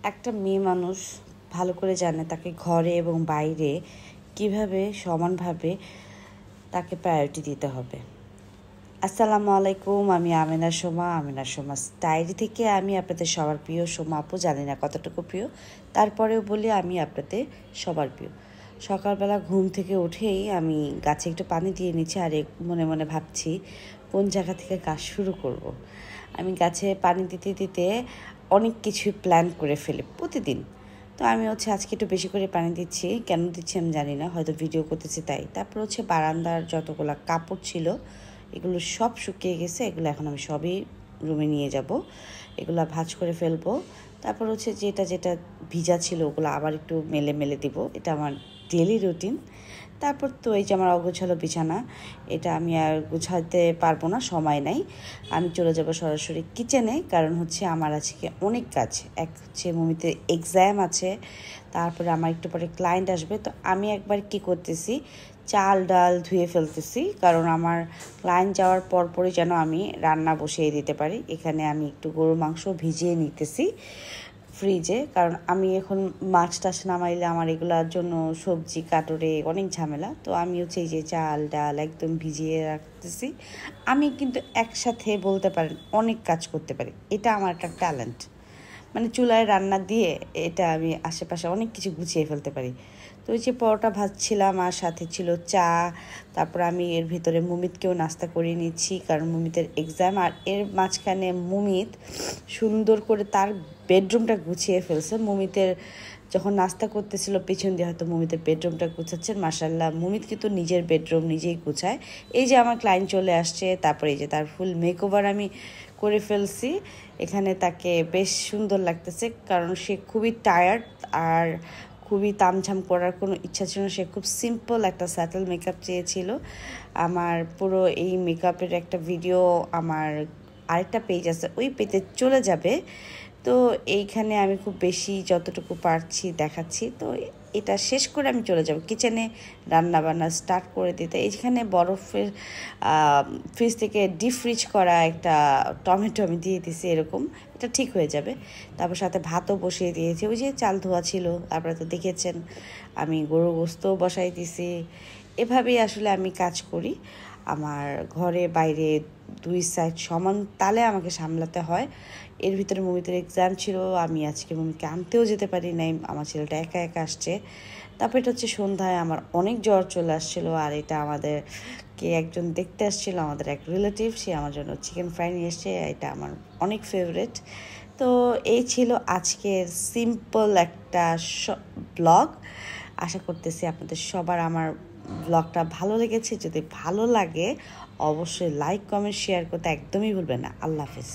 একটা মেয়ে মানুষ ভালো করে জানে তাকে ঘরে এবং বাইরে কিভাবে সমানভাবে তাকে প্রায়োরিটি দিতে হবে। আসসালামু আলাইকুম, আমি আমিনার সোমা ডায়েরি থেকে আমি আপনাদের সবার প্রিয় সোমা আপু। জানি না কতটুকু প্রিয়, তারপরেও বলি আমি আপনাদের সবার প্রিয়। সকালবেলা ঘুম থেকে উঠেই আমি গাছে একটু পানি দিয়ে নিচ্ছি, আর মনে মনে ভাবছি কোন জায়গা থেকে কাজ শুরু করব। আমি গাছে পানি দিতে দিতে অনেক কিছু প্ল্যান করে ফেলি প্রতিদিন। তো আমি আজকে একটু বেশি করে পানি দিচ্ছি, কেন দিচ্ছি আমি জানি না, হয়তো ভিডিও করতেছি তাই। তারপর বারান্দার যতগুলো কাপড় ছিল এগুলো সব শুকিয়ে গেছে, এগুলো এখন আমি সবই রুমে নিয়ে যাব, এগুলো ভাঁজ করে ফেলবো। তারপর যেটা যেটা ভিজা ছিল ওগুলো আবার একটু মেলে মেলে দিব, এটা আমার ডেলি রুটিন। তারপর তো এই যে আমার অগোছালো বিছানা, এটা আমি আর গুছাতে পারবো না, সময় নাই। আমি চলে যাব সরাসরি কিচেনে, কারণ আমার আজকে অনেক কাজ। এক মমিতে এক্সাম আছে, তারপরে আমার একটু পরে ক্লায়েন্ট আসবে। তো আমি একবার কি করতেছি, চাল ডাল ধুয়ে ফেলতেছি, কারণ আমার ক্লায়েন্ট যাওয়ার পরপরই যেন আমি রান্না বসিয়ে দিতে পারি। এখানে আমি একটু গরুর মাংস ভিজিয়ে নিতেছি ফ্রিজে, কারণ আমি এখন মাছ টাছ নামাইলে আমার এগুলোর জন্য সবজি কাটরে অনেক ঝামেলা। তো আমি এই যে চাল ডাল একদম ভিজিয়ে রাখতেছি। আমি কিন্তু একসাথে বলতে পারেন অনেক কাজ করতে পারি, এটা আমার একটা ট্যালেন্ট। চুলায় রান্না দিয়ে এটা আমি আশেপাশে অনেক কিছু গুছিয়ে ফেলতে পারি। তো ওই যে পরোটা ভাজছিলাম আর সাথে ছিল চা। তারপর আমি এর ভিতরে মুমিতকেও নাস্তা করিয়ে নিচ্ছি, কারণ মুমিতের এক্সাম। আর এর মাঝখানে মুমিত সুন্দর করে তার বেডরুমটা গুছিয়ে ফেলছে। মুমিতের যখন নাস্তা করতেছিল পিছন দিয়ে হয়তো মুমিতের বেডরুমটা গুছাচ্ছেন। মাশাআল্লাহ, মুমিত কিন্তু নিজের বেডরুম নিজেই গুছায়। এই যে আমার ক্লায়েন্ট চলে আসছে, তারপরে এই যে তার ফুল মেকওভার আমি করে ফেলছি। এখানে তাকে বেশ সুন্দর লাগতেছে, কারণ সে খুবই টায়ার্ড আর খুবই তামঝাম করার কোনো ইচ্ছা ছিল না। সে খুব সিম্পল একটা স্যাটেল মেকআপ চেয়েছিল। আমার পুরো এই মেকআপের একটা ভিডিও আমার আরেকটা পেজ আছে, ওই পেজে চলে যাবে। তো এইখানে আমি খুব বেশি যতটুকু পারছি দেখাচ্ছি। তো এটা শেষ করে আমি চলে যাব কিচেনে রান্না বান্না স্টার্ট করে দিতে। এইখানে বরফের ফ্রিজ থেকে ডিপ ফ্রিজ করা একটা টমেটো আমি দিয়ে দিছি, এরকম এটা ঠিক হয়ে যাবে। তারপর সাথে ভাতও বসিয়ে দিয়েছি, ওই যে চাল ধোয়া ছিল আপনারা তো দেখেছেন। আমি গরুর গোস্তও বসাই দিছি। এভাবেই আসলে আমি কাজ করি। আমার ঘরে বাইরে দুই সাইড সমান তালে আমাকে সামলাতে হয়। এর ভিতরে মুমিতের এক্সাম ছিল, আমি আজকে মুমিকে আনতেও যেতে পারি নাই, আমার ছেলেটা একা একা আসছে। তারপর এটা সন্ধ্যায় আমার অনেক জ্বর চলে আসছিলো, আর এটা আমাদেরকে একজন দেখতে আসছিল, আমাদের এক রিলেটিভ, সে আমার জন্য চিকেন ফ্রাই নিয়ে এসছে, এটা আমার অনেক ফেভারিট। তো এই ছিল আজকের সিম্পল একটা ব্লগ। আশা করতেছি আপনাদের সবার আমার ব্লগটা ভালো লেগেছে। যদি ভালো লাগে অবশ্যই লাইক কমেন্ট শেয়ার করতে একদমই ভুলবেন না। আল্লাহ হাফেজ।